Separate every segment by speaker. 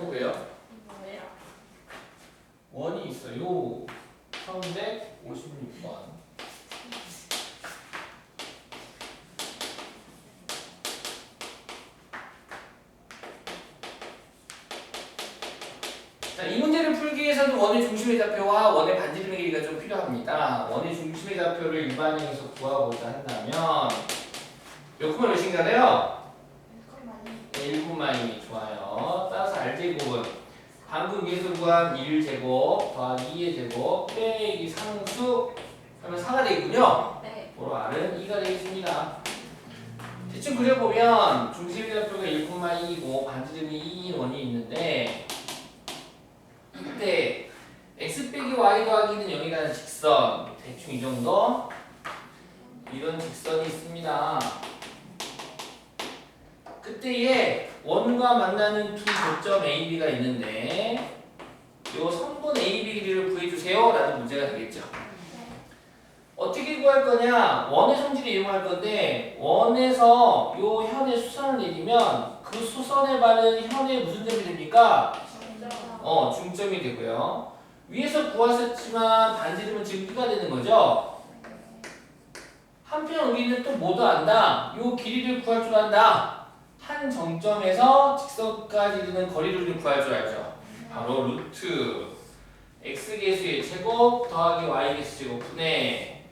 Speaker 1: 왜요?
Speaker 2: 뭐예요?
Speaker 1: 원이 있어요. 1156번. 자, 이 문제를 풀기 위해서는 원의 중심의 좌표와 원의 반지름의 길이가 좀 필요합니다. 원의 중심의 좌표를 일반형에서 구하고자 한다면 몇 콤마 몇인가요? 1,2 좋아요. 따라서 R제곱은 방금 위에서 구한 1제곱 더하기 2의 제곱 빼기 상수 하면 4가 되겠군요.
Speaker 2: 네.
Speaker 1: 바로 R은 2가 되겠습니다. 대충 그려보면 중심의 좌표가 1,2이고 반지름이 2인 원이 있는데 이때 x 빼기 y 더하기는 0이라는 직선 대충 이 정도 이런 직선이 있습니다. 그때에 원과 만나는 두 교점 A, B가 있는데 요 선분 A, B 길이를 구해주세요 라는 문제가 되겠죠. 어떻게 구할 거냐? 원의 성질을 이용할 건데 원에서 요 현의 수선을 내리면 그 수선에 바른 현의 무슨 점이 됩니까? 중점이 되고요. 위에서 구하셨지만 반지름은 지금 B가 되는 거죠. 한편 우리는 또 뭐도 안다. 요 길이를 구할 줄 안다. 한 정점에서 직선까지 이르는 거리를 우리는 구할 줄 알죠. 바로 루트 x계수의 제곱 더하기 y계수 제곱분의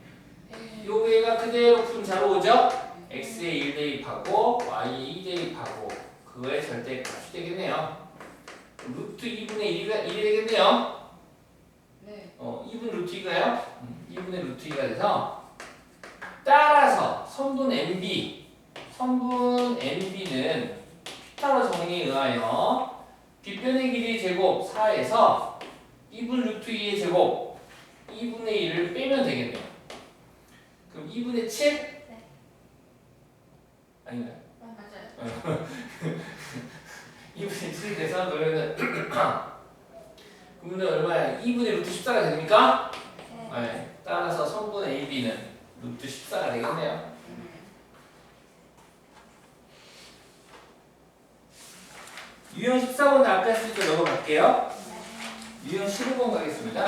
Speaker 1: 요 외가 그대로 푼 자로 오죠. x에 1 대입하고 y에 2 대입하고 그거의 절대값이 되겠네요. 루트 2분의 1이 되겠네요.
Speaker 2: 네.
Speaker 1: 2분 루트 2가요? 2분의 루트 2가 돼서 따라서 선분 MB는 피타고라스 정리에 의하여 빗변의 길이 제곱 4에서 2분 루트 2의 제곱 2분의 1을 빼면 되겠네요. 그럼 2분의 7?
Speaker 2: 네.
Speaker 1: 아닌가요?
Speaker 2: 맞아요.
Speaker 1: 2분의 7이 돼서 그러면은 그러면 얼마야? 2분의 루트 14가 됩니까? 네. 따라서 선분 AB는 루트 14가 되겠네요. 유형 14번 아까 했으니까 넘어갈게요. 유형 15번 가겠습니다.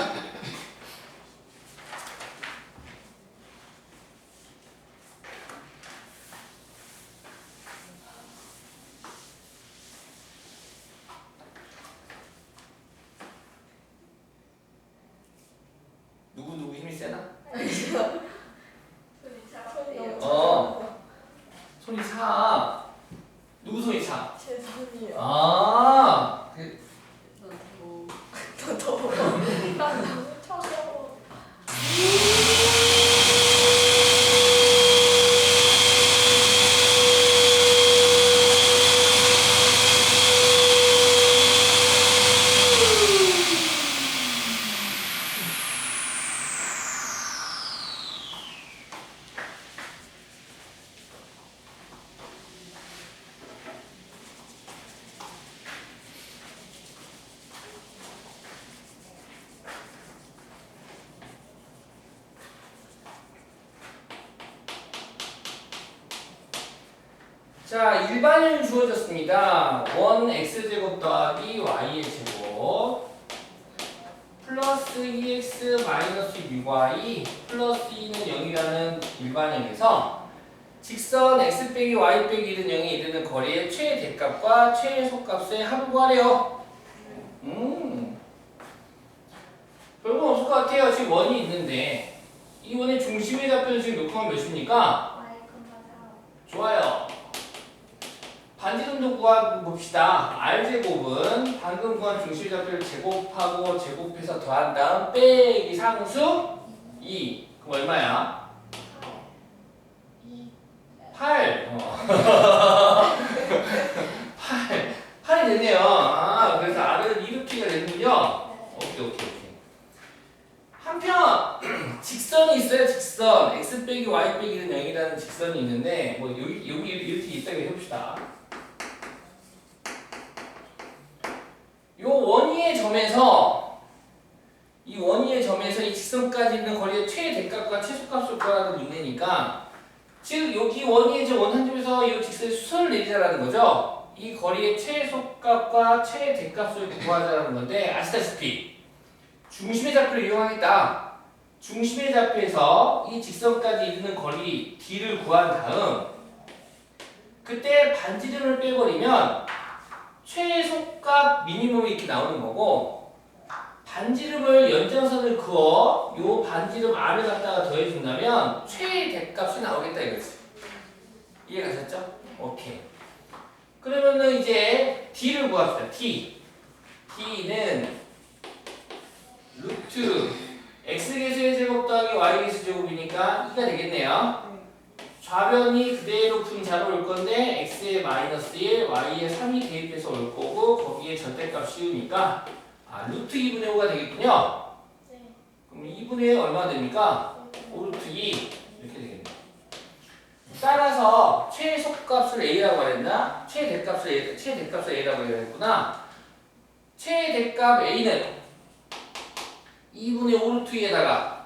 Speaker 1: 누구 힘이 세나? 손이 차. 누구 손이 차?
Speaker 2: 제 손이요.
Speaker 1: 아,
Speaker 2: 더 더워. 나 너무 차가워.
Speaker 1: 자, 일반은 주어졌습니다. 1x제곱 더하기 y의 제곱 플러스 2x 마이너스 6y 플러스 2는 0이라는 일반형에서 직선 x 빼기 y 빼기 1은 0에 이르는 거리의 최대값과 최소값의 합을 구하래요. 별건 없을 것 같아요. 지금 원이 있는데 이 원의 중심의 좌표는 지금 몇 콤마 몇입니까? 좋아요. 반지름도 구해봅시다. R제곱은 방금 구한 중심의 좌표를 제곱하고 제곱해서 더한 다음 빼기 상수 2. 그럼 얼마야? 8. 8이 됐네요. 아, 그래서 R은 2루트가 되는군요. 오케이. 한편 직선이 있어요. 직선 x 빼기 y 빼기 1은 0이라는 직선이 있는데 뭐 여기 이렇게 있다고 해봅시다. 요 원위의 점에서 이 직선까지 있는 거리의 최대값과 최소값을 구하라는 문제니까 즉 여기 원위의 점 원 한 점에서 이 직선의 수선을 내리자라는 거죠. 이 거리의 최소값과 최대값을 구하자는 건데 아시다시피 중심의 좌표를 이용하겠다. 중심의 좌표에서 이 직선까지 이르는 거리 d를 구한 다음 그때 반지름을 빼버리면 최소값 미니멈이 이렇게 나오는 거고 반지름을 연장선을 그어 요 반지름 r을 갖다가 더해준다면 최대값이 나오겠다 이거지. 이해 가셨죠? 오케이. 그러면은 이제 d를 구합시다. d는 루트 x계수의 제곱 더하기 y계수 제곱이니까 2가 되겠네요. 좌변이 그대로 분자로 올 건데 x에 마이너스 1, y에 3이 대입해서 올 거고 거기에 절대값 씌우니까 루트 2분의 5가 되겠군요. 그럼 2분의 얼마가 됩니까? 5루트 2 이렇게 되겠네요. 따라서 최소값을 a라고 했나? 최대값을 a라고 해야 했구나. 최대값 a는 2분의 5루트 2에다가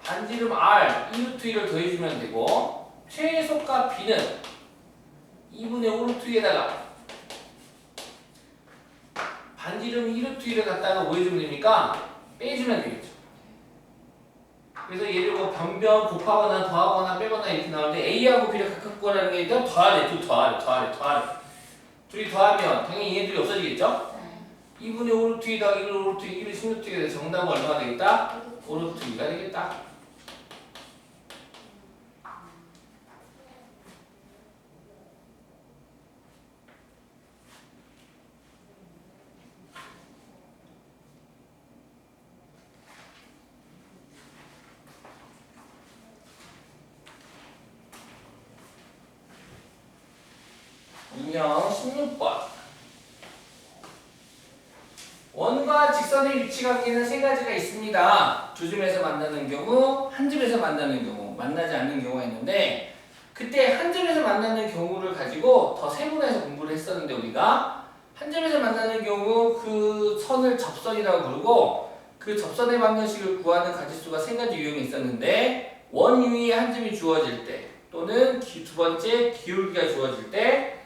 Speaker 1: 반지름 r 2루트 2를 더해주면 되고 최소값 b는 2분의 5루트 2에다가 반지름 2루트 2를 갖다가 뭐 해주면 됩니까? 빼주면 되겠죠. 그래서 예를 들어 변변 곱하거나 더하거나 빼거나 이렇게 나오는데 a하고 b를 각각 구하라는 게 일단 더하래. 둘이 더하면 당연히 얘네들이 없어지겠죠? 2분의 5루트 2 더하기 1 5루트 2 1을 16루트 2가 돼서 정답은 얼마가 되겠다? 5루트 2가 되겠다. 유형 16번 원과 직선의 위치 관계는 세 가지가 있습니다. 두 점에서 만나는 경우, 한 점에서 만나는 경우, 만나지 않는 경우가 있는데 그때 한 점에서 만나는 경우를 가지고 더 세분화해서 공부를 했었는데 우리가 한 점에서 만나는 경우 그 선을 접선이라고 부르고 그 접선의 방정식을 구하는 가지수가 세 가지 유형이 있었는데 원 위에 한 점이 주어질 때 또는 두 번째 기울기가 주어질 때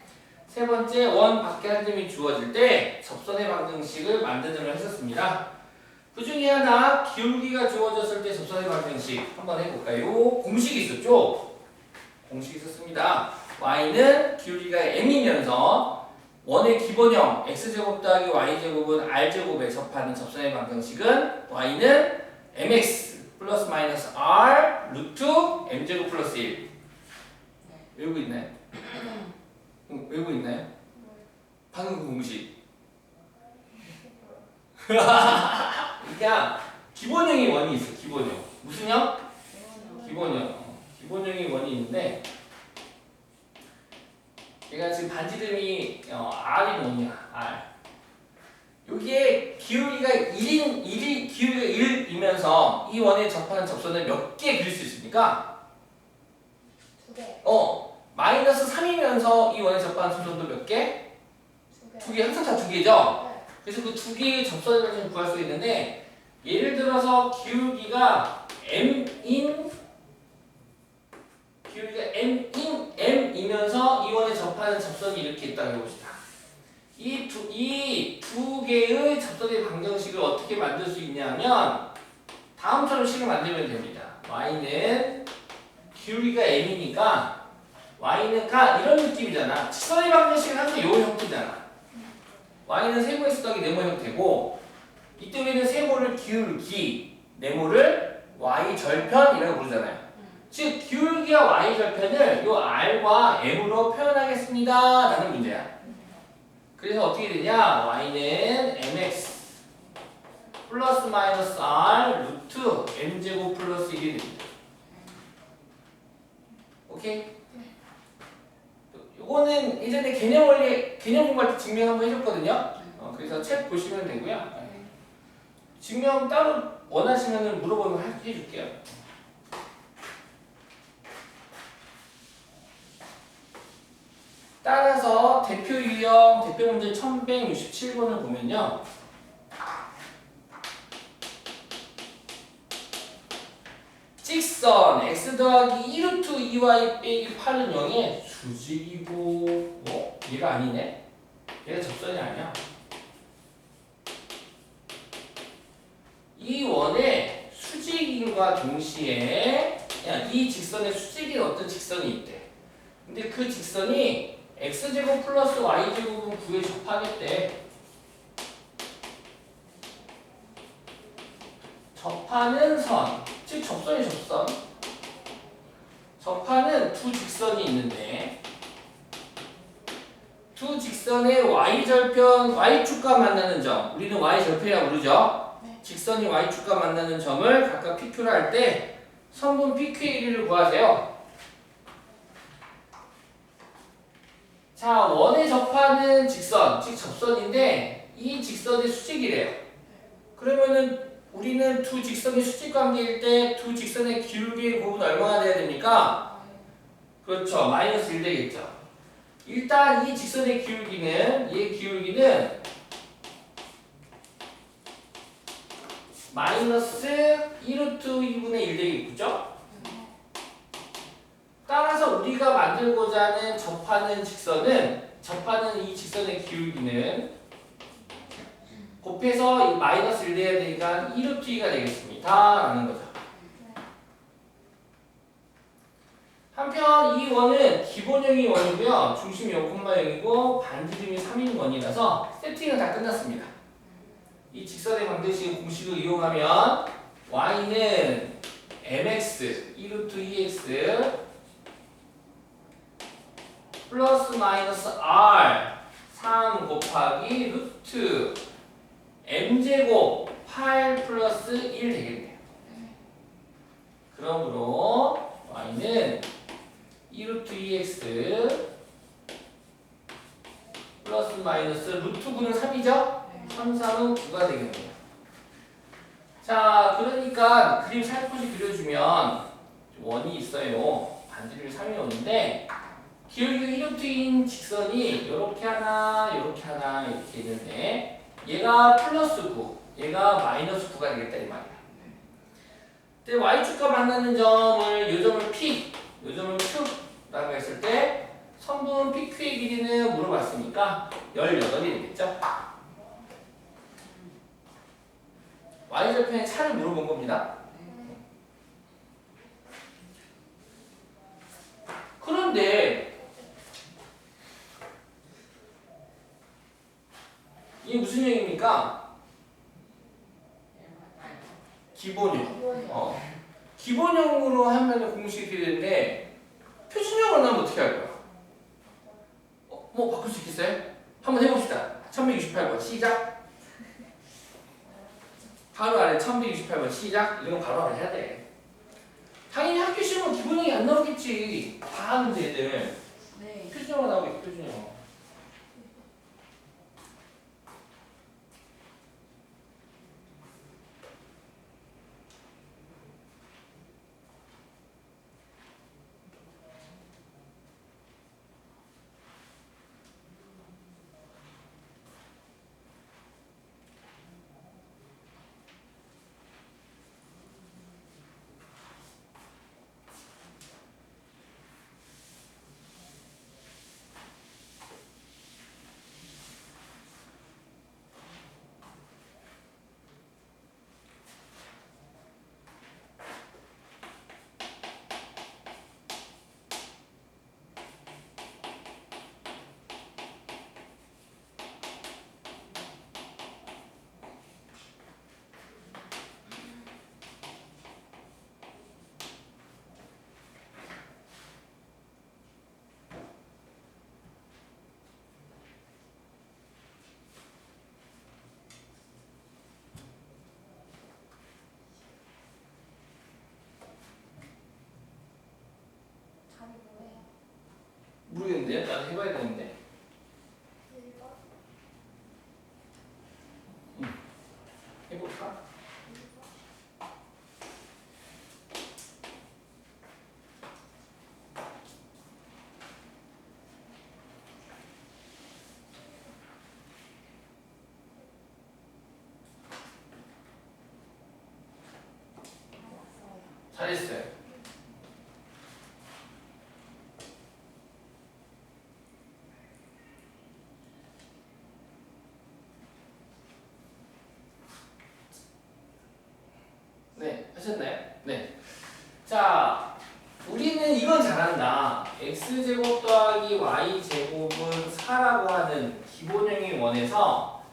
Speaker 1: 세 번째 원 밖에 한 점이 주어질 때 접선의 방정식을 만드는 했었습니다. 그 중에 하나 기울기가 주어졌을 때 접선의 방정식 한번 해볼까요? 공식이 있었죠? 공식이 있었습니다. y는 기울기가 m이면서 원의 기본형 x제곱 더하기 y제곱은 r제곱에 접하는 접선의 방정식은 y는 mx 플러스 마이너스 r 루트 m제곱 플러스 1 외우고 있나요? 외우고 있나요? 방금 그 공식. 그러니까 기본형이 원이 있어. 기본형. 무슨 형? 기본형. 기본형이 원이 있는데 얘가 지금 반지름이 r이 뭐냐? r. 여기에 기울기가 1이면서 이 원에 접하는 접선을 몇 개 그릴 수 있습니까?
Speaker 2: 2개.
Speaker 1: 마이너스 3이면서 이 원에 접하는 접선도 몇 개? 2개. 항상 다 2개죠? 그래서 그 2개의 접선을 가지고 구할 수 있는데 예를 들어서 기울기가 m이면서 이 원에 접하는 접선이 이렇게 있다고 해봅시다. 이 두 개의 접선의 방정식을 어떻게 만들 수 있냐면 다음처럼 식을 만들면 됩니다. y는 기울기가 m이니까 y는 이런 느낌이잖아. 직선의 방정식은 항상 요 형태잖아. y는 세모의 더하기 네모 형태고 이때 우리는 세모를 기울기, 네모를 y 절편이라고 부르잖아요. 즉 기울기와 y 절편을 요 r과 m으로 표현하겠습니다 라는 문제야. 그래서 어떻게 되냐? y는 mx 플러스 마이너스 r 루트 m제곱 플러스 1이 됩니다. 오케이? 요거는 예전에 개념 공부할 때 증명 한번 해줬거든요. 그래서 책 보시면 되고요. 증명 따로 원하시면 물어보면 해줄게요. 따라서 대표 유형 대표 문제 1167번을 보면요. 직선 x 더하기 2루트 2 2y 빼기 8은 0에 수직이고 얘가 아니네? 얘가 접선이 아니야. 이 원의 수직인과 동시에 그냥 이 직선의 수직인 어떤 직선이 있대. 근데 그 직선이 x제곱 플러스 y제곱은 9에 접하겠대. 접하는 선, 즉 접선이 접선. 접하는 두 직선이 있는데 두 직선의 y절편, y축과 만나는 점, 우리는 y절편이라고 부르죠.
Speaker 2: 네.
Speaker 1: 직선이 y축과 만나는 점을 각각 PQ로 할 때 선분 PQ의 길이를 구하세요. 자, 원에 접하는 직선, 즉 접선인데 이 직선의 수직이래요. 그러면은 우리는 두 직선이 수직 관계일 때 두 직선의 기울기의 곱은 얼마나 돼야 됩니까? 그렇죠. 마이너스 1 되겠죠. 일단 이 직선의 기울기는 얘 기울기는 마이너스 1루트 2분의 1 되겠죠? 따라서 우리가 만들고자 하는 접하는 직선은 접하는 이 직선의 기울기는 곱해서 이 마이너스 1 돼야 되니까 1루트 2가 되겠습니다. 라는 거죠. 한편 이 원은 기본형이 원이고요. 중심이 0,0이고 반지름이 3인 원이라서 세팅은 다 끝났습니다. 이 직선의 방정식 공식을 이용하면 y는 mx 1루트 2x 플러스 마이너스 r 3 곱하기 루트 m제곱 8 플러스 1 되겠네요. 그러므로 y는 2루트 2x 플러스 마이너스 루트 9는 3이죠? 3, 3은 9가 되겠네요. 자, 그러니까 그림 살포시 그려주면 원이 있어요. 반지름이 3이 오는데 기울기 1루트인 직선이 이렇게 하나, 이렇게 하나 이렇게 있는데 얘가 플러스 9, 얘가 마이너스 9가 되겠다 이 말이야. 근데 y축과 만나는 점을 이 점을 p, 이 점을 q라고 했을 때 선분 PQ의 길이는 물어봤으니까 18이 되겠죠? y절편의 차를 물어본 겁니다. 그런데 이게 무슨 형입니까? 기본형. 기본형으로 하면 공식이 이렇게 되는데 표준형으로 하면 어떻게 할 거야? 뭐 바꿀 수 있겠어요? 한번 해봅시다. 1168번 시작. 바로 아래 1168번 시작. 이런 거 바로 아래 해야 돼. 당연히 학교 시험은 기본형이 안 나오겠지. 다 하는데 애들.
Speaker 2: 네.
Speaker 1: 표준형으로 나오겠지 표준형. 모르겠는데요? 나도 해봐야 되는데. 해볼까? 잘했어요. 하셨나요? 네. 자, 우리는 이건 잘한다. x제곱 더하기 y제곱은 4라고 하는 기본형의 원에서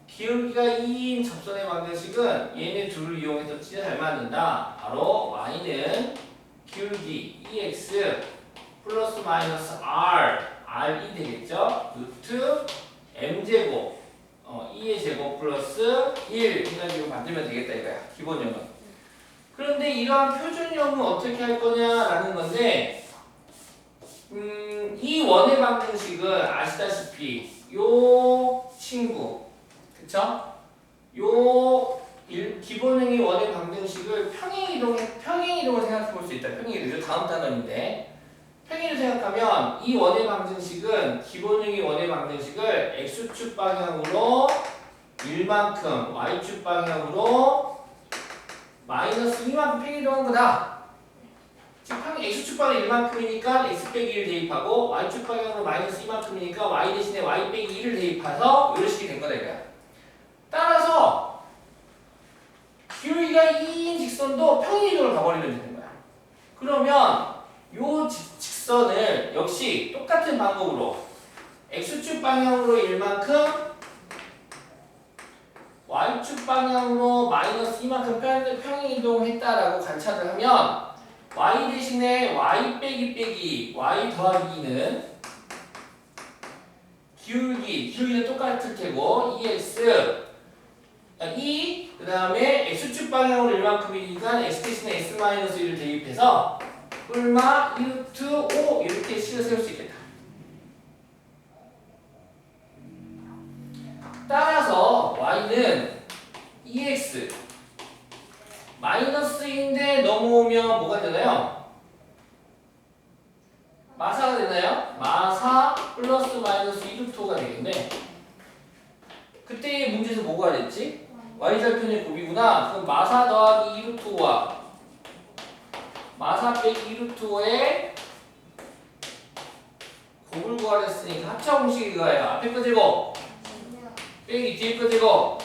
Speaker 1: 기울기가 2인 접선의 방정식은 얘네 둘을 이용해서 진짜 잘 맞는다. 바로 y는 기울기 2x 플러스 마이너스 r이 되겠죠? 루트 m제곱 2의 제곱 플러스 1 해가지고 만들면 되겠다 이거야. 기본형은. 그런데 이러한 표준형은 어떻게 할 거냐라는 건데 이 원의 방정식은 아시다시피 요 친구 그쵸? 요 기본형의 원의 방정식을 평행이동을 생각해 볼 수 있다. 평행이동 다음 단원인데 평행을 생각하면 이 원의 방정식은 기본형의 원의 방정식을 x축 방향으로 1만큼 y축 방향으로 마이너스 2만큼 평행이동한 거다. 즉 x축 방향 1만큼이니까 x 빼기 1 대입하고 y축 방향으로 마이너스 2만큼이니까 y 대신에 y 빼기 1을 대입해서 이런 식이 된 거다 이거야. 따라서 기울기가 2인 직선도 평행이동을 가버리면 되는 거야. 그러면 요 직선을 역시 똑같은 방법으로 x축 방향으로 1만큼 y축 방향으로 마이너스 2만큼 평행이동했다라고 관찰을 하면 y 대신에 y 빼기 y 더하기 2는 기울기는 똑같을 테고 2x 2 그 다음에 x축 방향으로 1만큼이니까 x 대신에 x 마이너스 1을 대입해서 얼마 1루트 5 이렇게 식을 세울 수 있겠다. 따라서 y는 2x 마이너스인데 넘어오면 뭐가 되나요? 마사가 되나요? 마사 플러스 마이너스 2루트가 되겠네. 그때 문제에서 뭐가 됐지? y절편의 곱이구나. 그럼 마사 더하기 2루트와 마사 빼기 2루트에 곱을 구하랬으니까 합차 공식이 그거예요. 앞에 거 제곱 빼기 뒤에 거 제곱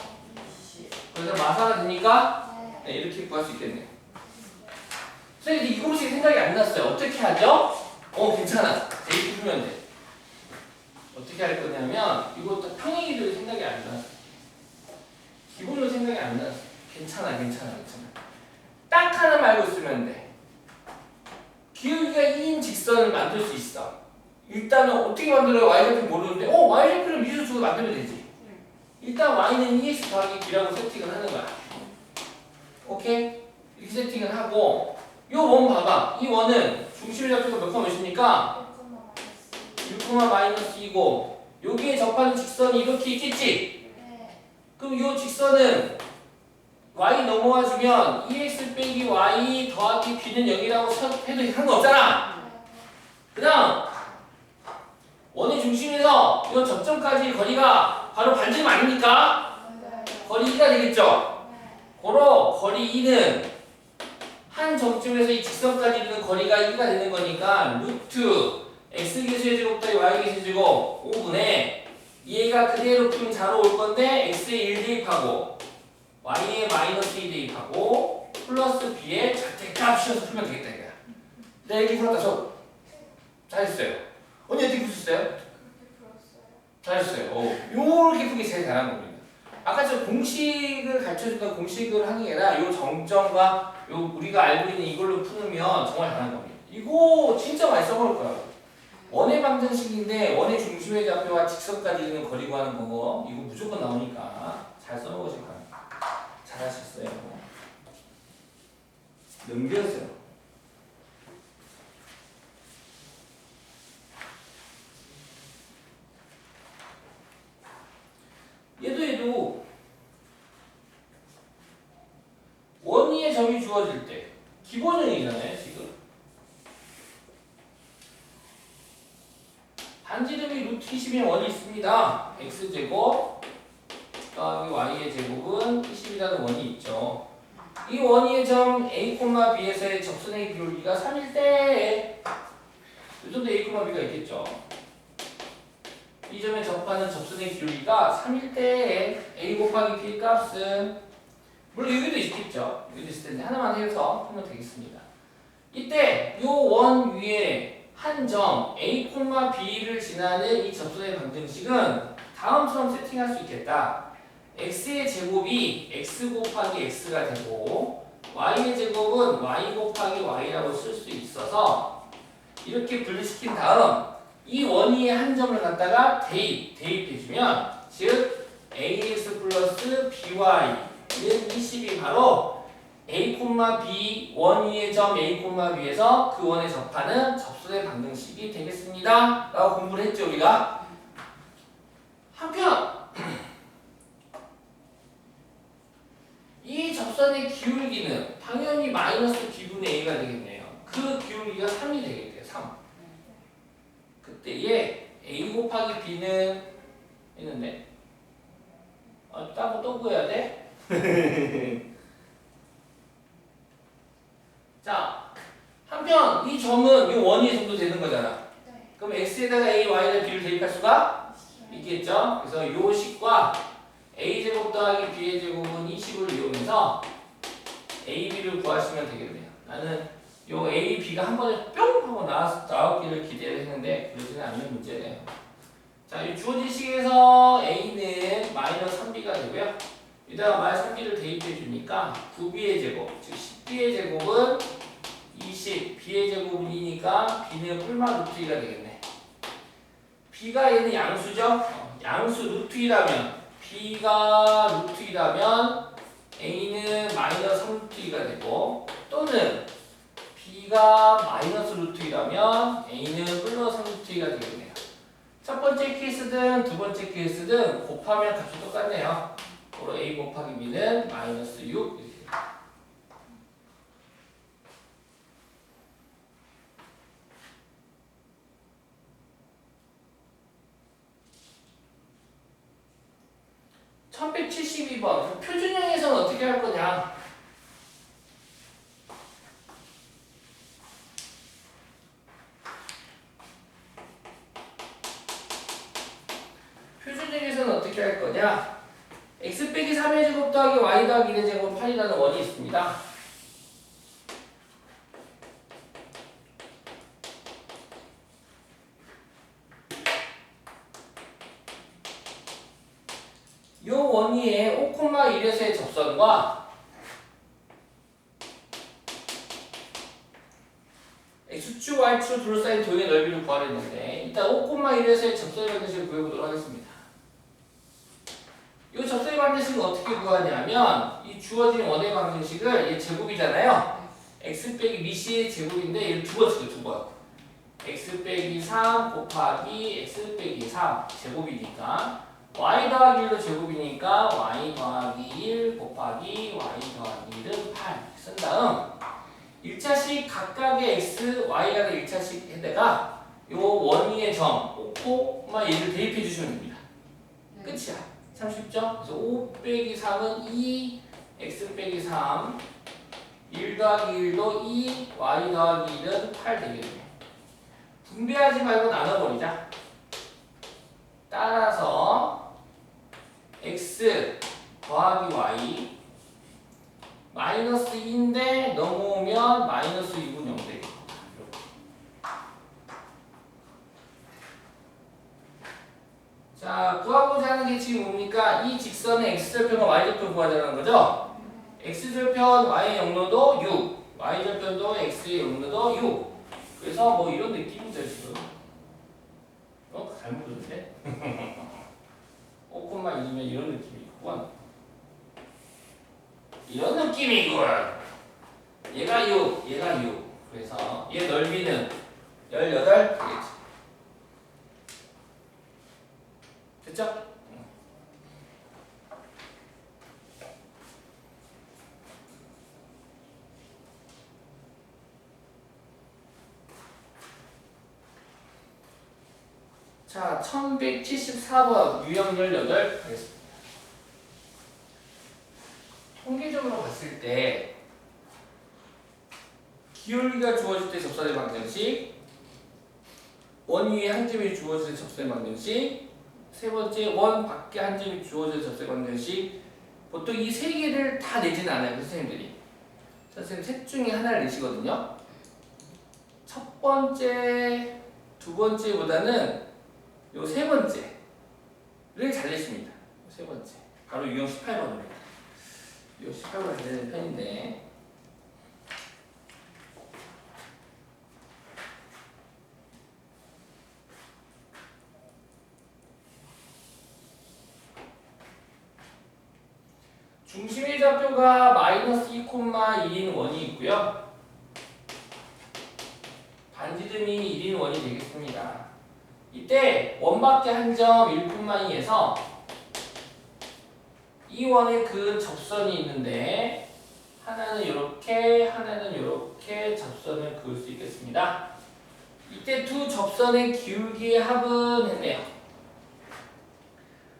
Speaker 1: 그래서 마사가 되니까 네, 이렇게 구할 수 있겠네요. 선생님 이 공식이 생각이 안 났어요. 어떻게 하죠? 괜찮아. 이렇게 풀면 돼. 어떻게 할 거냐면 이것도 평행이동이 생각이 안 났어. 기본으로 생각이 안 났어. 괜찮아. 딱 하나 알고 있으면 돼. 기울기가 2인 직선을 만들 수 있어. 일단은 어떻게 만들어요? y좌표 모르는데 y좌표를 미수 주고 만들면 되지. 일단 y는 2x 더하기 b라고 세팅을 하는 거야. 오케이? 이렇게 세팅을 하고 요 원 봐봐. 이 원은 중심의 좌표가 몇 컴마 몇입니까? 6, 마이너스 2고 여기에 접하는 직선이 이렇게 있겠지? 그럼 요 직선은 y 넘어와주면 2x 빼기 y 더하기 b는 0이라고 해도 상관없잖아. 그 다음 원의 중심에서 이 접점까지 거리가 바로 반지름 아닙니까? 거리 2가 되겠죠? 고로 거리 2는 한 점쯤에서 이 직선까지 이르는 거리가 2가 되는 거니까 루트 x계수의 제곱 더하기 y계수의 제곱 5분의 얘가 그대로 풀면 자로 올 건데 x에 1 대입하고 y에 마이너스 2 대입하고 플러스 b에 절대값 씌워서 풀면 되겠다 이거야. 네, 이렇게 풀었다. 잘했어요. 언니 어떻게 푸셨어요? 잘했어요. 요렇게 푸기 제일 잘한 겁니다. 아까 저 공식을 가르쳐준다고 공식을 하는 게 아니라 요 정점과 요 우리가 알고 있는 이걸로 푸면 정말 잘한 겁니다. 이거 진짜 많이 써먹을 거야. 원의 방정식인데 원의 중심의 좌표와 직선까지 이르는 거리 구하는 거 이거 무조건 나오니까 잘 써먹으실 거예요. 잘하셨어요. 넘겼어요. 얘도 원위의 점이 주어질 때 기본형이잖아요 지금. 반지름이 루트 20의 원이 있습니다. x제곱 더하기 y의 제곱은 20이라는 원이 있죠. 이 원위의 점 a, b에서의 접선의 기울기가 3일 때 이 정도 a, b가 있겠죠. 이 점에 접하는 접선의 기울기가 3일 때 a 곱하기 b 값은 물론 여기도 있겠죠. 여기도 있을 텐데 하나만 해서 하면 되겠습니다. 이때 요 원 위에 한 점 a, b를 지나는 이 접선의 방정식은 다음처럼 세팅할 수 있겠다. x의 제곱이 x 곱하기 x가 되고 y의 제곱은 y 곱하기 y라고 쓸 수 있어서 이렇게 분리시킨 다음 이 원위의 한 점을 갖다가 대입해주면 즉 ax 플러스 by는 20이 바로 a, b 원위의 점 a, b에서 그 원에 접하는 접선의 방정식이 되겠습니다. 라고 공부를 했죠 우리가. 한편 이 접선의 기울기는 당연히 마이너스 b분의 a가 되겠네요. 그 기울기가 3이 되겠대요. 3. 그때에 a 곱하기 b는 했는데 따고 또 구해야 돼? 자, 한편 이 점은 이 원이 정도 되는 거잖아.
Speaker 2: 네.
Speaker 1: 그럼 x에다가 a, y에다 b를 대입할 수가 있겠죠? 그래서 요 식과 a제곱 더하기 b의 제곱은 20을 이용해서 a, b를 구하시면 되겠네요. 나는 요 a, b가 한 번에 뿅 하고 나왔기를 기대를 했는데 그러지는 않는 문제네요. 자, 이 주어진 식에서 a는 마이너스 3b가 되고요. 여기다가 마이너스 3b를 대입해 주니까 9b의 제곱, 즉 10b의 제곱은 20, b의 제곱은 2니까 b는 뿔마 루트 2가 되겠네. b가 얘는 양수죠? 양수 루트 2라면 b가 루트 2라면 a는 마이너스 3 루트 2가 되고 또는 b가 마이너스 루트 2라면 a는 플러스 3 루트 2가 되겠네요. 첫 번째 케이스든 두 번째 케이스든 곱하면 값이 똑같네요. 바로 a 곱하기 b는 마이너스 6 이렇게. (1172번) 표준형에서는 어떻게 할 거냐? 표준형에서는 어떻게 할 거냐? x 빼기 3의 제곱 더하기 y 더하기 1의 제곱 8이라는 원이 있습니다. 요 원위의 5,1에서의 접선과 x축, y축 둘러싸인 도형의 넓이를 구하랬는데 일단 5,1에서의 접선의 방정식을 구해보도록 하겠습니다. 이 접선의 방정식은 어떻게 구하냐면 이 주어진 원의 방정식을 얘 제곱이잖아요. x 빼기 미시의 제곱인데 얘를 두 번 쓰고 두 번. x 빼기 3 곱하기 x 빼기 3 제곱이니까 y 더하기 1도 제곱이니까 y 더하기 1 곱하기 y 더하기 1은 8 쓴 다음 1차식 각각의 x, y가 된 1차식에다가 요 원위의 점 5, 얘를 대입해 주시면 됩니다. 끝이야. 참 쉽죠? 그래서 5 빼기 3은 2, x 빼기 3 1 더하기 1도 2, y 더하기 1은 8 되겠네요. 분배하지 말고 나눠버리자. 따라서 x 더하기 y 마이너스 2인데 넘어오면 마이너스 2분 0 되겠다. 자, 구하고자 하는 게 지금 뭡니까? 이 직선의 x절편과 y절편 구하자는 거죠? x절편 y의 영로도 6, y절편도 x의 영로도 6. 그래서 뭐 이런 느낌이죠 지금. 잘못 들었네. 5,2면 이런 느낌이구만. 이런 느낌이군. 얘가 6, 얘가 6. 그래서 얘 넓이는 18 되겠지. 됐죠? 자, 1174번 유형 18 하겠습니다. 통계적으로 봤을 때 기울기가 주어질 때 접선의 방정식, 원 위에 한 점이 주어질 때 접선의 방정식, 세 번째 원 밖에 한 점이 주어질 때 접선의 방정식, 보통 이 세 개를 다 내지는 않아요, 선생님들이. 선생님 셋 중에 하나를 내시거든요. 첫 번째, 두 번째보다는 요 세 번째를 잘 내십니다. 세 번째. 바로 유형 18번입니다. 유형 18번을 잘 내는 편인데. 중심의 좌표가 마이너스 2,1인 원이 있고요. 반지름이 1인 원이 되겠습니다. 이때 원밖에 한 점 1,2에서 이 원에 그 접선이 있는데 하나는 이렇게, 하나는 이렇게 접선을 그을 수 있겠습니다. 이때 두 접선의 기울기의 합은 했네요.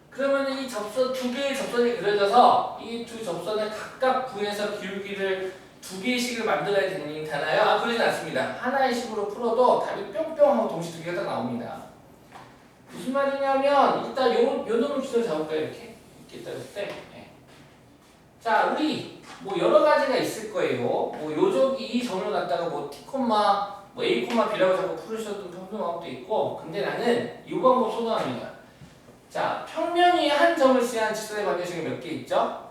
Speaker 1: 그러면 이 접선 두 개의 접선이 그려져서 이 두 접선을 각각 구해서 기울기를 두 개씩을 만들어야 되잖아요. 아, 그러진 않습니다. 하나의 식으로 풀어도 답이 뿅뿅하고 동시에 두 개가 다 나옵니다. 무슨 말이냐면 일단 요 놈을 기준으로 잡을까요? 이렇게 따졌을 때. 네. 자, 우리 뭐 여러 가지가 있을 거예요. 뭐 요적이 이 점을 갖다가 뭐 t, 뭐 a, b라고 자꾸 풀으셔도 평평함도 있고, 근데 나는 이 방법 선호합니다. 자, 평면이 한 점을 씌한 직선의 방정식이 몇 개 있죠?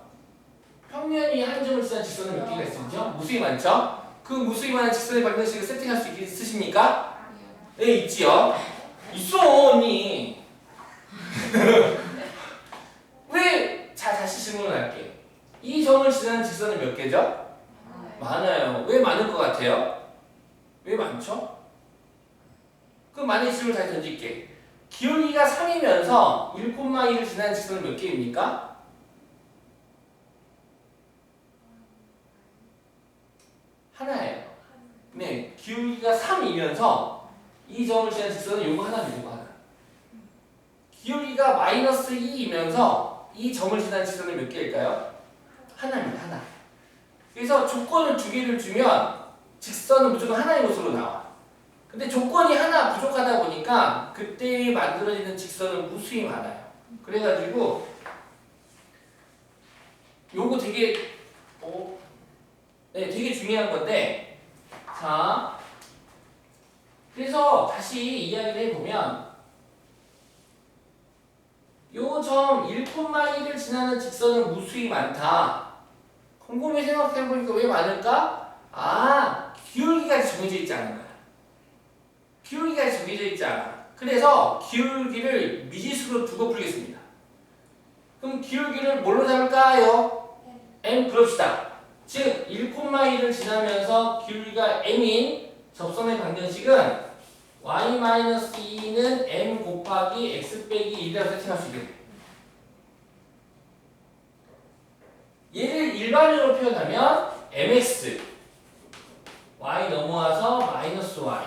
Speaker 1: 평면이 한 점을 씌한 직선은 몇 개가 있죠? 무수히 많죠? 그 무수히 많은 직선의 방정식을 세팅할 수 있으십니까? 네, 있지요. 있어, 언니. 왜? 자, 다시 질문을 할게. 이 점을 지나는 직선은 몇 개죠? 많아요. 왜 많을 것 같아요? 왜 많죠? 그럼 만약 질문 다시 던질게. 기울기가 3이면서 1,1을 지나는 직선은 몇 개입니까? 하나예요. 네, 기울기가 3이면서 이 점을 지나는 직선은 요거 하나입니다. 요거 하나. 기울기가 마이너스 2이면서 이 점을 지나는 직선은 몇 개일까요? 하나입니다. 하나. 그래서 조건을 두 개를 주면 직선은 무조건 하나의 것으로 나와. 근데 조건이 하나 부족하다 보니까 그때 만들어지는 직선은 무수히 많아요. 그래가지고 요거 되게 되게 중요한 건데, 자, 그래서 다시 이야기를 해보면 요 점 1,1을 지나는 직선은 무수히 많다. 곰곰이 생각해보니까 왜 많을까? 아, 기울기가 정해져 있지 않은 거야. 기울기가 정해져 있지 않아. 그래서 기울기를 미지수로 두고 풀겠습니다. 그럼 기울기를 뭘로 잡을까요? m 그럽시다. 즉 1,1을 지나면서 기울기가 m인 접선의 방정식은 y-2는 m 곱하기 x 빼기 1이라고 세팅할 수 있겠네. 얘를 일반으로 표현하면 mx y 넘어와서 마이너스 y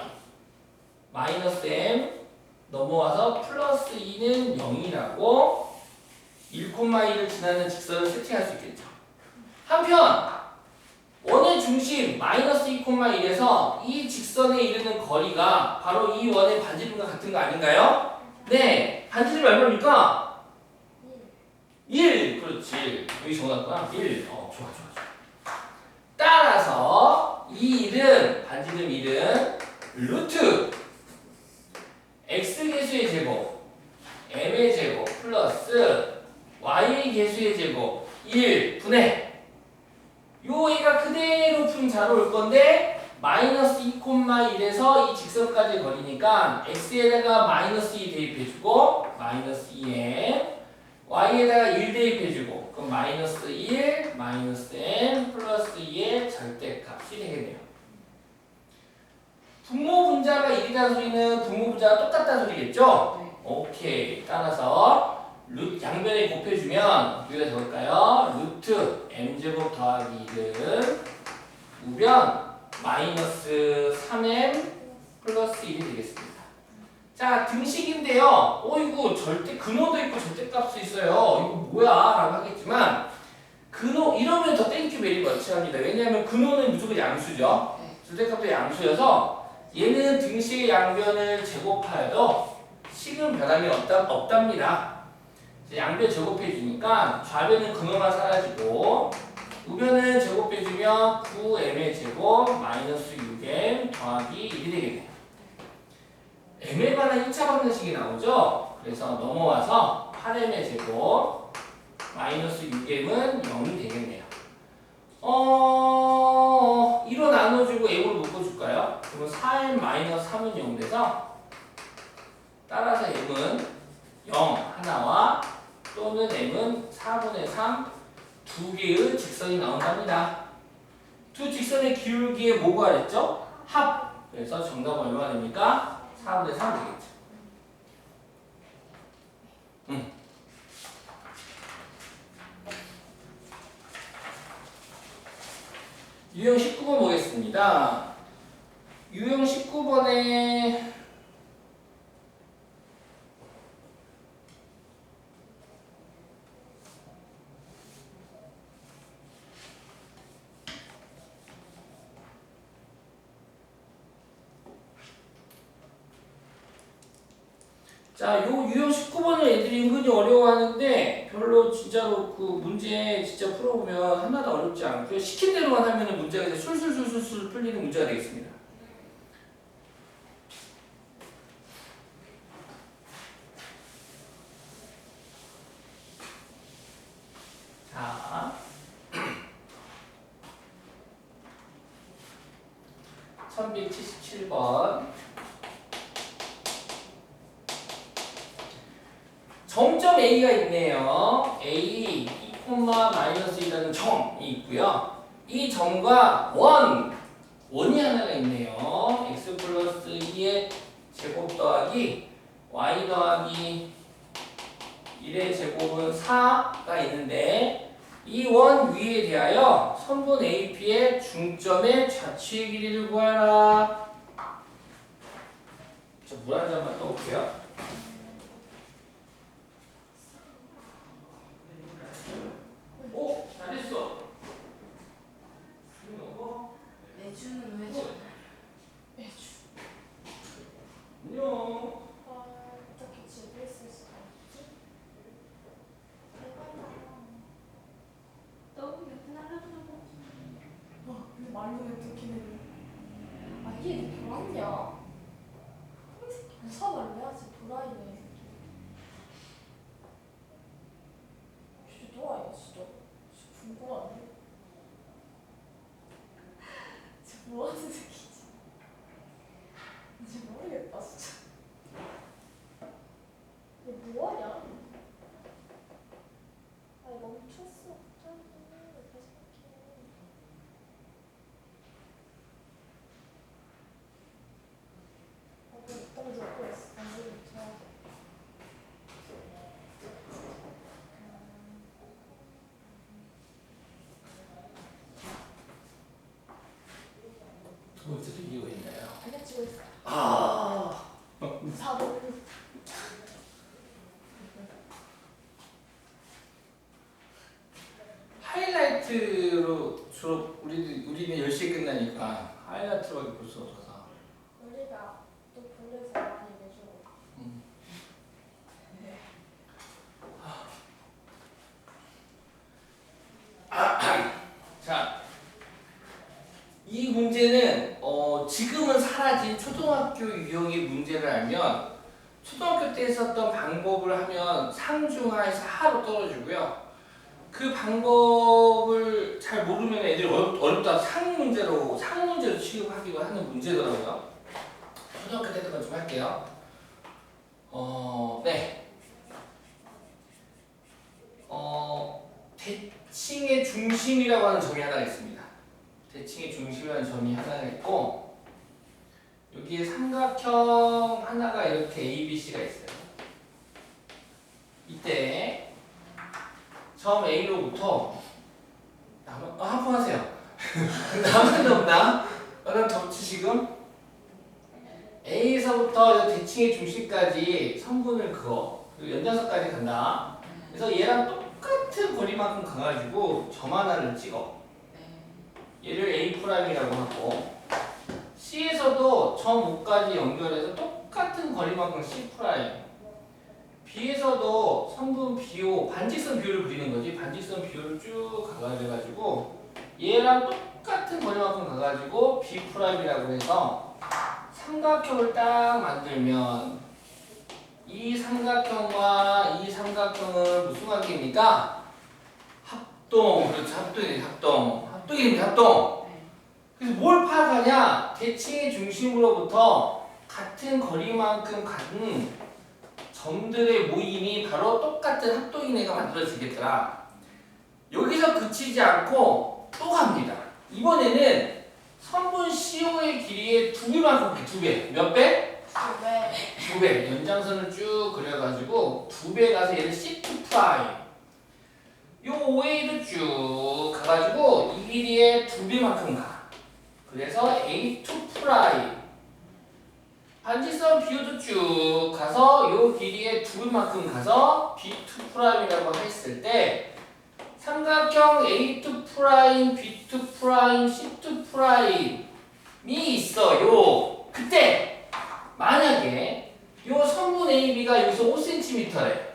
Speaker 1: 마이너스 m 넘어와서 플러스 2는 0이라고 1,1을 지나는 직선을 세팅할 수 있겠죠. 한편 원의 중심 마이너스 2,1에서 이 직선에 이르는 거리가 바로 이 원의 반지름과 같은 거 아닌가요? 네, 반지름이 얼마입니까? 1. 그렇지. 여기 적어놨구나. 1. 좋아. 따라서 이 1은 반지름 1은 루트 x 개수의 제곱 m의 제곱 플러스 y의 개수의 제곱 1 분의 요 애가 그대로 풀면 잘 올 건데 마이너스 2,1에서 이 직선까지 거리니까 x에다가 마이너스 2 대입해주고 마이너스 2m y에다가 1 대입해주고 그럼 마이너스 1 마이너스 n 플러스 2의 절대값이 되겠네요. 분모 분자가 1이라는 소리는 분모 분자가 똑같다는 소리겠죠?
Speaker 2: 네.
Speaker 1: 오케이. 따라서 양변에 곱해주면 여기다 적을까요? 루트 m제곱 더하기 1은 우변 마이너스 3m 플러스 1이 되겠습니다. 자, 등식인데요. 이거 절대 근호도 있고 절대값도 있어요. 이거 뭐야? 라고 하겠지만 근호 이러면 더 땡큐 베리 머치 합니다. 왜냐하면 근호는 무조건 양수죠. 절대값도 양수여서 얘는 등식의 양변을 제곱하여도 식은 변함이 없답니다. 양변 제곱해 주니까 좌변은 근호가 사라지고 우변은 제곱해 주면 9m의 제곱 마이너스 6m 더하기 1이 되겠네요. m에 관한 1차 방정식이 나오죠. 그래서 넘어와서 8m의 제곱 마이너스 6m은 0이 되겠네요. 1로 나눠주고 m으로 묶어줄까요? 그러면 4m 마이너스 3은 0 돼서 따라서 m은 0 하나와 또는 m은 4분의 3 두 개의 직선이 나온답니다. 두 직선의 기울기에 뭐가 있죠? 합. 그래서 정답은 얼마가 됩니까? 4분의 3 되겠죠. 유형 19번 보겠습니다. 유형 19번에 자, 요 유형 19번을 애들이 은근히 어려워하는데 별로 진짜로 그 문제 진짜 풀어보면 하나도 어렵지 않고요. 시킨 대로만 하면은 문제가 이제 술술술술술 풀리는 문제가 되겠습니다. 자, 1177번. 점점 A가 있네요. A, 2,-1이라는 점이 있고요. 이 점과 원이 하나가 있네요. x 플러스 2의 제곱 더하기 y 더하기 1의 제곱은 4가 있는데 이 원 위에 대하여 선분 AP의 중점의 좌측의 길이를 구하라. 저 물 한 잔만 떠올게요. 오! 잘했어.
Speaker 2: 매주는 왜 줘? 매주.
Speaker 1: 안녕.
Speaker 2: 어떻게 집에 있을 수가 없지? 너무 예쁘나? 근데 말로 어떻게 내려? 아 얘 돌았냐? 무사말로 해야지 돌아있네. 진짜 돌아있네 진짜. 진짜 궁금하네. 진짜 뭐하는 새끼지? 진짜 모르겠다 진짜. 얘 뭐하냐? 아니 멈췄어 갑자기. 왜 생각해? 뭐 입담 적고 있어. 안 되겠죠.
Speaker 1: 뭐 드리고 있나요?
Speaker 2: 그냥 찍고 있어.
Speaker 1: 아.
Speaker 2: 사보.
Speaker 1: 하이라이트로 주로 우리는 10시에 끝나니까 하이라이트로밖에 볼 수 없어서.
Speaker 2: 우리가 또 볼에서 많이 내주고.
Speaker 1: 자, 이 문제는 지금은 사라진 초등학교 유형의 문제를 알면 초등학교 때 했었던 방법을 하면 상중하에서 하로 떨어지고요. 그 방법을 잘 모르면 애들이 어렵다 상문제로 취급하기도 하는 문제더라고요. 초등학교 때 했던 거 좀 할게요. 네. 대칭의 중심이라고 하는 점이 하나 있습니다. 대칭의 중심이라는 점이 하나 있고 여기에 삼각형 하나가 이렇게 ABC가 있어요. 이때 점 A로부터 한번 하세요. 나만 없나? 나는 덥지 지금? A에서부터 대칭의 중심까지 선분을 그어 그리고 연장선까지 간다. 그래서 얘랑 똑같은 거리만큼 가가지고 점 하나를 찍어. 얘를 A'이라고 하고 C에서도 점 5까지 연결해서 똑같은 거리만큼 C'. B에서도 성분 BO 반직선 비율을 그리는 거지. 반직선 비율을 쭉 가가지고 얘랑 똑같은 거리만큼 가가지고 B'이라고 해서 삼각형을 딱 만들면 이 삼각형과 이 삼각형은 무슨 관계입니까? 합동. 그렇죠. 합동입니다. 합동. 그래서 뭘 파악하냐? 대칭의 중심으로부터 같은 거리만큼 가는 점들의 모임이 바로 똑같은 합동인 애가 만들어지겠더라. 여기서 그치지 않고 또 갑니다. 이번에는 선분 CO의 길이의 2배만큼 두 배. 몇 배?
Speaker 2: 2배.
Speaker 1: 2배. 연장선을 쭉 그려가지고 2배 가서 얘를 C2 프라임. 요 OA도 쭉 가가지고 이 길이의 2배만큼 가. 그래서 A2 프라임. 반지선 비호도 쭉 가서 요 길이의 2배만큼 가서 B2 프라임이라고 했을 때 삼각형 A2 프라임, B2 프라임, C2 프라임이 있어요. 그때 만약에 요 선분 AB가 여기서 5cm래.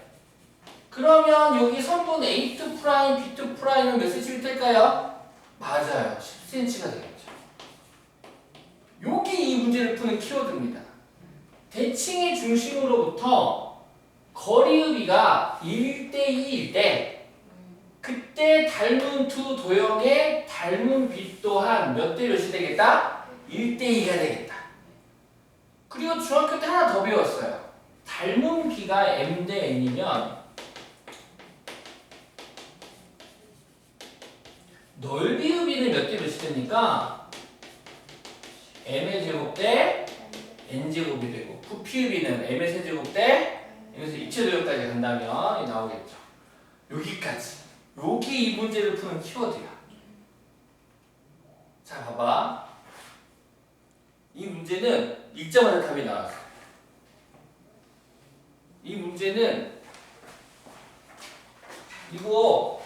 Speaker 1: 그러면 여기 선분 A2 프라임, B2 프라임은 몇 cm일까요? 맞아요. 10cm가 되겠죠. 요게 이 문제를 푸는 키워드입니다. 대칭의 중심으로부터 거리의비가 1대2일 때 그때 닮은 두 도형의 닮은 빛 또한 몇 대 몇이 되겠다? 1대2가 되겠다. 그리고 중학교 때 하나 더 배웠어요. 닮은 비가 m 대 n이면 넓이의 비는 몇 대 몇이 됩니까? m의 제곱 대 n제곱이 되고 부피의 비는 m의 세제곱 대 m에서 입체도형까지 간다면 나오겠죠. 여기까지. 요게 이 문제를 푸는 키워드야. 자, 봐봐. 이 문제는 읽자마자 답이 나왔어. 이 문제는 이거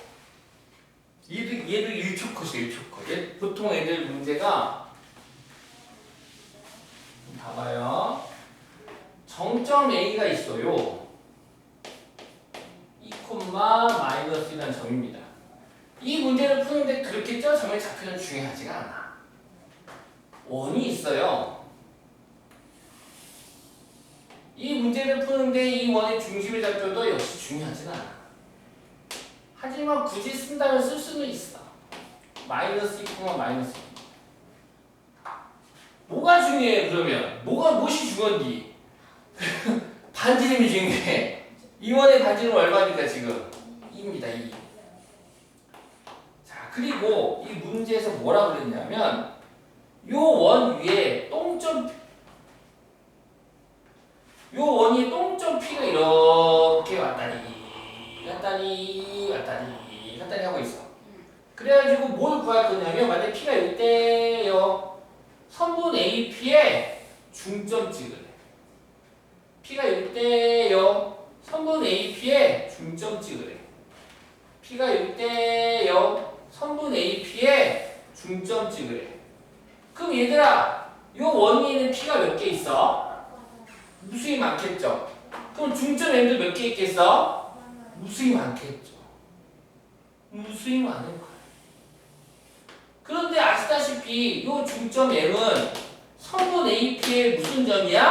Speaker 1: 얘들 1초 컷이야. 1초 컷. 보통 애들 문제가 봐봐요. 정점 A가 있어요. 2, 마이너스라는 점입니다. 이 문제를 푸는데 그렇게 점의 좌표는 중요하지가 않아. 원이 있어요. 이 문제를 푸는데 이 원의 중심의 좌표도 역시 중요하지는 않아. 하지만 굳이 쓴다면 쓸 수는 있어. 마이너스 2, 마이너스 2. 뭐가 중요해 그러면? 무엇이 중요한지? 반지름이 중요해. 이원의 반지름 얼마니까 지금? 2입니다. 2. 자, 그리고 이 문제에서 뭐라고 그랬냐면 요 원 위에 똥점 요 원이 똥점 P가 이렇게 왔다리 하고 있어. 그래가지고 뭘 구할 거냐면 만약에 P가 이때요. 선분 AP의 중점 찍으래. P가 여기 때요. 선분 AP의 중점 찍으래. P가 여기 때요. 선분 AP의 중점 찍으래. 그럼 얘들아, 요 원위에는 P가 몇 개 있어? 무수히 많겠죠. 그럼 중점 M도 몇 개 있겠어? 무수히 많겠죠. 무수히 많을 거야. 그런데 아시다시피 요 중점 M은 선분 AP의 무슨 점이야?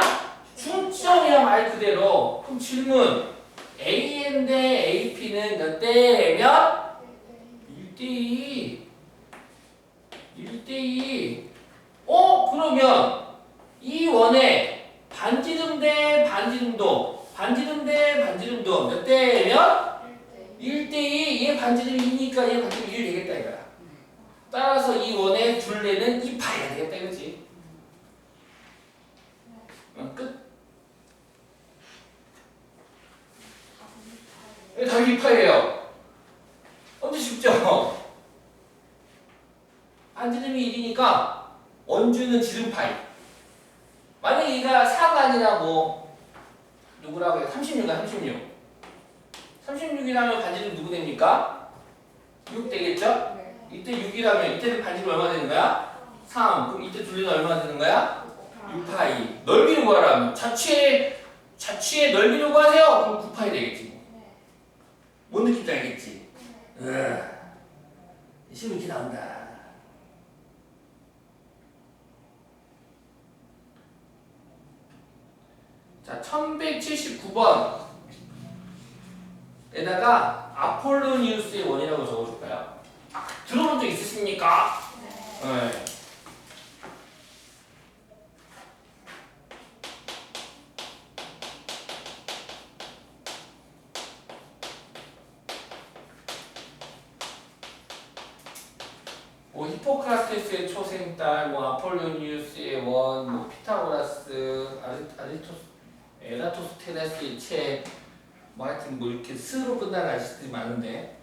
Speaker 1: 중점이야 말 그대로. 그럼 질문 AM 대 AP는 몇 대면? 1대2. 1대2. 그러면 이 원의 반지름 대 반지름도 몇 대면? 1대2. 얘 반지름이 2니까 얘 반지름이 1 되겠다 이거야. 따라서 이 원의 둘레는 2파이가 되겠다 이거지. 끝. 답이 2파이예요. 엄청 쉽죠? 반지름이 1이니까 원주는 지름파이. 만약에 얘가 4가 아니라 누구라고 해요? 36이야 36이라면 반지름 누구 됩니까? 6 되겠죠? 이때 6이라면 이때는 반지름 얼마 되는 거야? 3. 그럼 이때 둘레는 얼마 되는 거야? 6파이. 넓이를 구하라면 자체 자취의 넓이를 구하세요. 그럼 곱하야 되겠지. 뭐.
Speaker 2: 네.
Speaker 1: 뭔 느낌인지 알겠지?
Speaker 2: 네.
Speaker 1: 시험 이렇게 나온다. 자, 1179번 에다가 아폴로니우스의 원이라고 적어줄까요? 들어본 적 있으십니까? 네. 뭐 히포크라테스의 초생딸, 뭐 아폴로니우스의 원, 뭐 피타고라스, 에라토스테네스의 책, 뭐 하여튼 뭐 이렇게 스로 끝나는 아저씨들이 많은데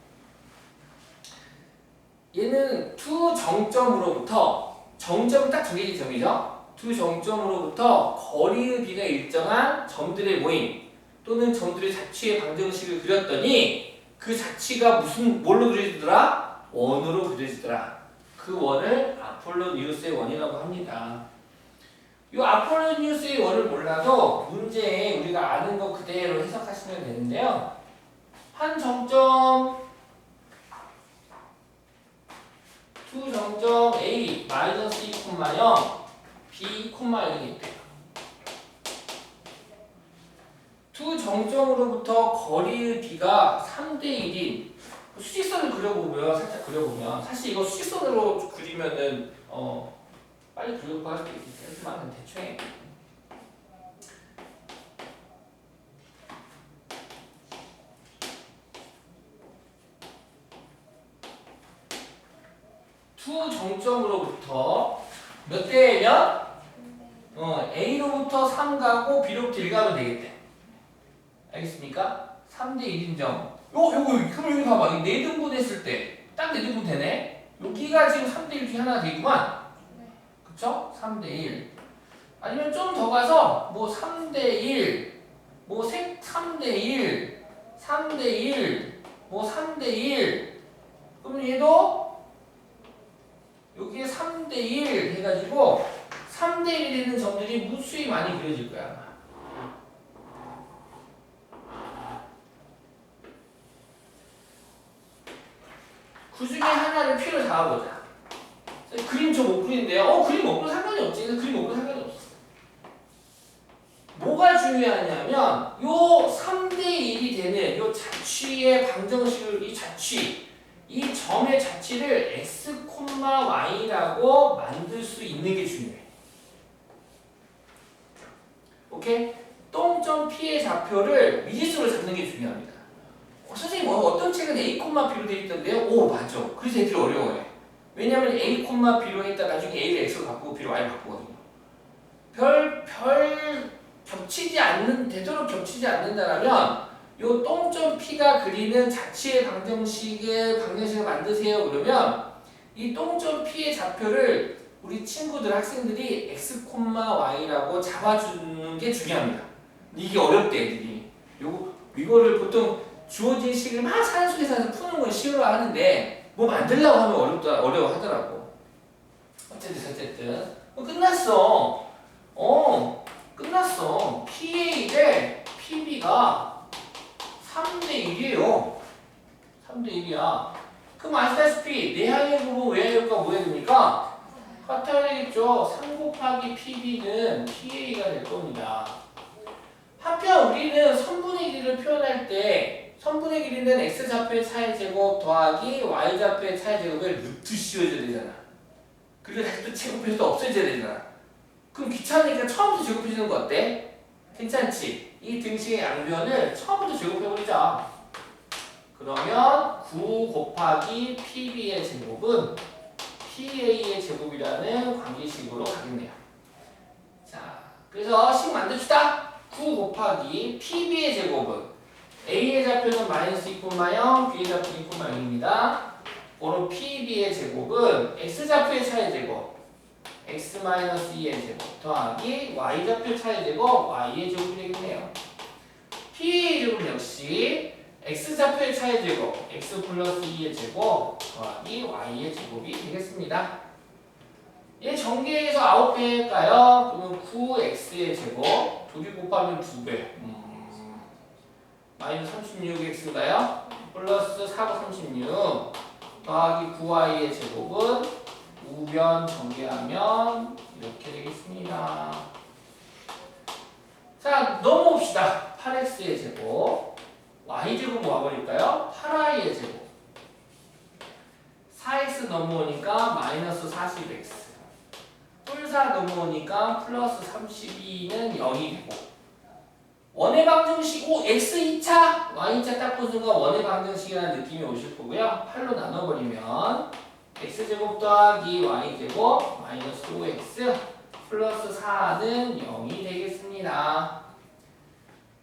Speaker 1: 얘는 투 정점으로부터 정점은 딱 정해진 점이죠. 투 정점으로부터 거리의 비가 일정한 점들의 모임 또는 점들의 자취의 방정식을 그렸더니 그 자취가 무슨 뭘로 그려지더라? 원으로 그려지더라. 그 원을 아폴로니우스의 원이라고 합니다. 이 아폴로니우스의 원을 몰라도 문제에 우리가 아는 거 그대로 해석하시면 되는데요. 한 정점 투 정점 A 마이너스 2,0 B, 0이 있대요. 투 정점으로부터 거리의 B가 3대 1인 수직선을 그려보면 살짝 그려보면 사실 이거 수직선으로 그리면은 빨리 그려볼 할 수도 있겠지만 대충 투 정점으로부터 몇 대 몇? A로부터 3 가고 B로부터 1 가면 되겠대. 알겠습니까? 3대 1인 점. 그럼 여기 봐봐. 이 4등분 했을 때 딱 4등분 되네? 여기가 지금 3대 1 중에 하나 되구만. 그쵸? 3대 1. 아니면 좀 더 가서 뭐 3대 1, 뭐 3대 1, 3대 1, 뭐 3대 1. 그럼 얘도 여기에 3대 1 해가지고 3대 1이 되는 점들이 무수히 많이 그려질 거야. 그 중에 하나를 P로 잡아보자. 그림 저 못 그리는데요. 그림 못 그려도 상관이 없지. 그림 못 그려도 상관이 없어. 뭐가 중요하냐면 요 3대 1이 되는 요 자취의 방정식을 이 점의 자취를 x, y라고 만들 수 있는 게 중요해. 오케이? 똥점 P의 좌표를 미지수로 잡는 게 중요합니다. 선생님 어떤 책은 A, B로 되어 있던데요? 오 맞아. 그래서 애들이 어려워해. 왜냐면 A, B로 했다 나중에 A를 X로 바꾸고 B로 Y로 바꾸거든요. 되도록 겹치지 않는다라면 요 똥점 P가 그리는 자취의 방정식을 만드세요. 그러면 이 똥점 P의 좌표를 우리 친구들 학생들이 x, y라고 잡아주는 게 중요합니다. 이게 어렵대 애들이. 이거를 보통 주어진 식을 막 사는 속에서 푸는 건 싫어하는데 뭐 만들려고 하면 어려워하더라고. 어쨌든 끝났어. 끝났어. PA 대 PB가 3대 1이에요. 3대 1이야. 그럼 아시다시피 내항의 부분 외항의 부가 뭐 해야 됩니까? 같아야 되겠죠. 3 곱하기 PB는 PA가 될 겁니다. 한편 우리는 선분의 길이를 표현할 때 선분의 길이는 x좌표의 차의 제곱 더하기 y좌표의 차의 제곱에 루트 씌워줘야 되잖아. 그리고 다시 또 제곱해서 또 없애줘야 되잖아. 그럼 귀찮으니까 처음부터 제곱해주는 거 어때? 괜찮지? 이 등식의 양변을 처음부터 제곱해버리자. 그러면 9 곱하기 PB의 제곱은 PA의 제곱이라는 관계식으로 가겠네요. 자, 그래서 식 만듭시다. 9 곱하기 PB의 제곱은 A의 좌표는 마이너스 2,0, B의 좌표는 2,0입니다. 그럼 PB의 제곱은 X좌표의 차의 제곱 x-2의 제곱 더하기 y좌표 차의 제곱 y의 제곱이 되겠네요. P의 제곱 역시 x좌표의 차의 제곱 x 플러스 2의 제곱 더하기 y의 제곱이 되겠습니다. 얘 전개해서 9배일까요? 그러면 9x의 제곱 둘이 곱하면 2배 마이너스 36x가요? 플러스 4가 36 더하기 9y의 제곱은 우변 전개하면 이렇게 되겠습니다. 자 넘어옵시다. 8x의 제곱 y제곱 뭐 와버릴까요? 8y의 제곱 4x 넘어오니까 마이너스 40x 뿔4 넘어오니까 플러스 32는 0이 되고 원의 방정식 오 x 2차 y2차 딱 본 순간 원의 방정식이라는 느낌이 오실 거고요. 8로 나눠버리면 x제곱 더하기 y제곱 마이너스 5x 플러스 4는 0이 되겠습니다.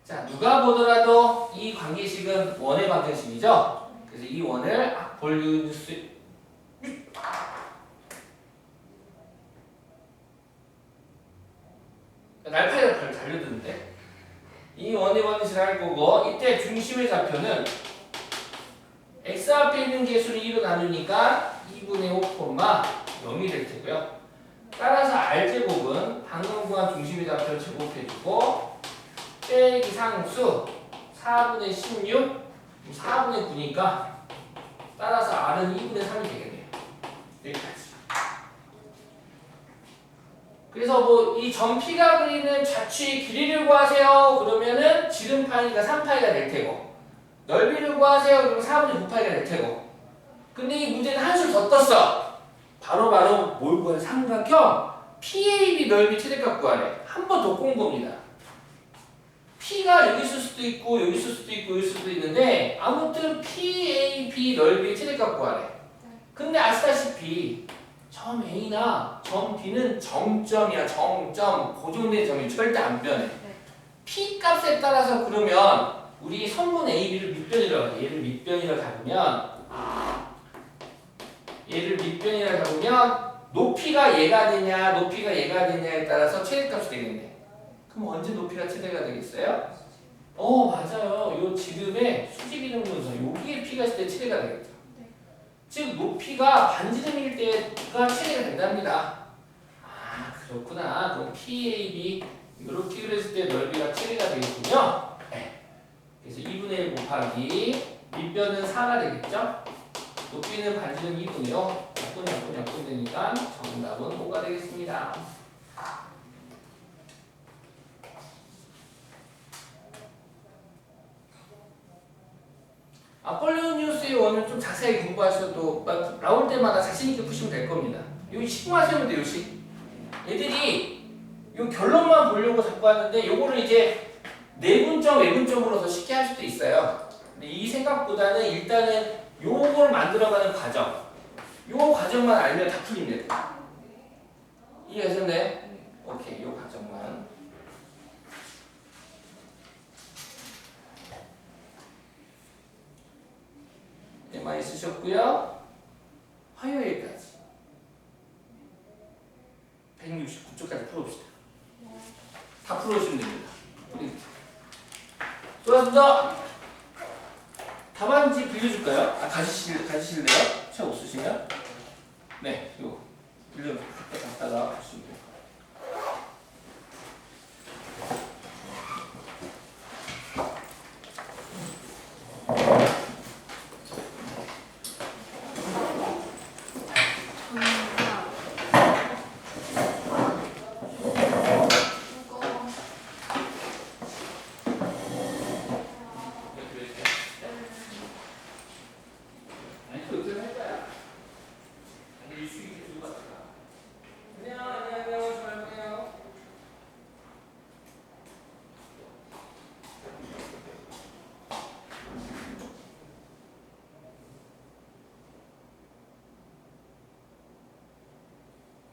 Speaker 1: 자 누가 보더라도 이 관계식은 원의 방정식이죠. 그래서 이 원을 볼륨 수 날파리가 별 달려드는데 이 원의 방정식을 할 거고 이때 중심의 좌표는 x 앞에 있는 개수를 2로 나누니까 2분의 5, 0이 될 테고요. 따라서 r제곱은 방금 구한 중심의 좌표를 제곱해주고 빼기 상수 4분의 16 4분의 9니까 따라서 r은 2분의 3이 되겠네요. 여기까지. 그래서 뭐 이 점피가 그리는 좌추의 길이를 구하세요. 그러면은 지름파니까 3파이가 될 테고 넓이를 구하세요. 그러면 4분의 9파이가 될 테고 근데 이 문제는 한술 더 떴어. 바로 뭘 구하래? 삼각형 PAB 넓이 최대값 구하래. 한 번 더 꼰 겁니다. P가 여기 있을 수도 있고 여기 있을 수도 있고 여기 있을 수도 있는데 아무튼 PAB 넓이 최대값 구하래. 근데 아시다시피 점 A나 점 B는 정점이야. 정점. 고정된 점이 절대 안 변해. P 값에 따라서 그러면 우리 선분 AB를 밑변이라고 해. 얘를 밑변이라 잡으면 높이가 얘가 되냐 높이가 얘가 되냐에 따라서 최대값이 되겠네. 그럼 언제 높이가 최대가 되겠어요? 맞아요. 요 지름의 수직이동 분선 여기에 P가 있을 때 최대가 되겠죠. 즉 높이가 반지름일 때가 최대가 된답니다. 아 그렇구나. 그럼 PAB 이렇게 그렸을 때 넓이가 최대가 되겠군요. 네. 그래서 2분의 1 곱하기 밑변은 4가 되겠죠. 높이는 반지름 2분의 5 약분 되니까 정답은 5가 되겠습니다. 아폴로니우스의 원을 좀 자세히 공부하셔도 나올 때마다 자신있게 푸시면 될 겁니다. 여기 식마시면 돼요. 얘들이 요 결론만 보려고 자꾸 하는데 요거를 이제 내분점 외분점으로 더 쉽게 할 수도 있어요. 근데 이 생각보다는 일단은 요걸 만들어가는 과정 요 과정만 알면 다 풀립니다. 이해하셨나요? 오케이 요 과정만 네, 많이 쓰셨고요. 화요일까지 169쪽까지 풀어봅시다. 다 풀어주시면 됩니다. 수고하셨습니다. 답안지 빌려줄까요? 가지실래요? 책 없으시면? 네, 이거 갖다가 주시면 돼요.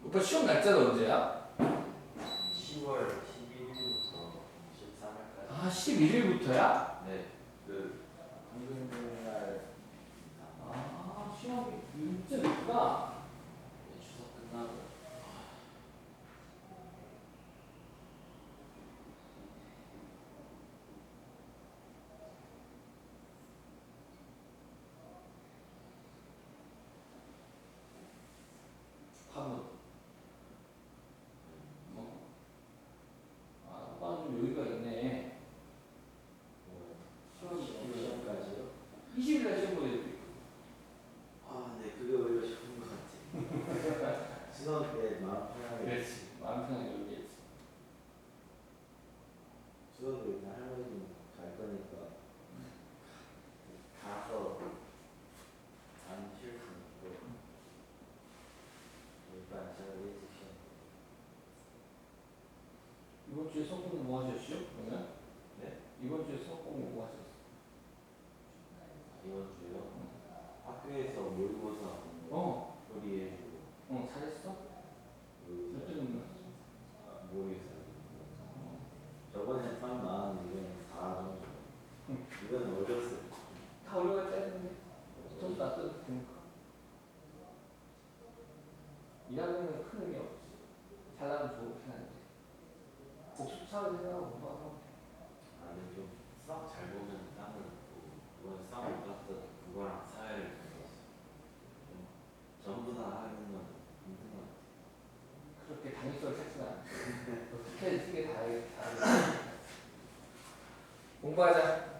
Speaker 1: 오빠 시험 날짜는 언제야?
Speaker 3: 10월 11일부터 13일까지.
Speaker 1: 아 11일부터야?
Speaker 3: 네, 그 금요일날
Speaker 1: 아 시험이 진짜 늦구나.
Speaker 3: 추석 끝나고.
Speaker 1: 한번 뭐 하셨죠? 그러면?
Speaker 3: 네?
Speaker 1: 이번 주에 수업 공부 뭐 하셨어?
Speaker 3: 이번 주요? 학교에서 모의고사
Speaker 1: 어.
Speaker 3: 소리해주고
Speaker 1: 잘했어? 몇
Speaker 3: 그
Speaker 1: 점 나왔어?
Speaker 3: 모르겠어요. 저번에 3 나왔는데 이번에 4 정도. 이건 어렸어요.
Speaker 1: 다 올라갈 때 했는데 점수 낮춰도 되니까. 2학년은 큰 의미 없지. 잘나면 좋긴 한데 복습 차를 생각하고 공부하면
Speaker 3: 아니 좀 수학 잘 보면 다른 이번 수학 못 봤던 국어랑 사회를 배웠어요. 전부 다 하는 건 힘든 것 같아요.
Speaker 1: 그렇게 당위성을 찾지는 않아. 어떻게 쓰게 다 알겠다. 공부하자.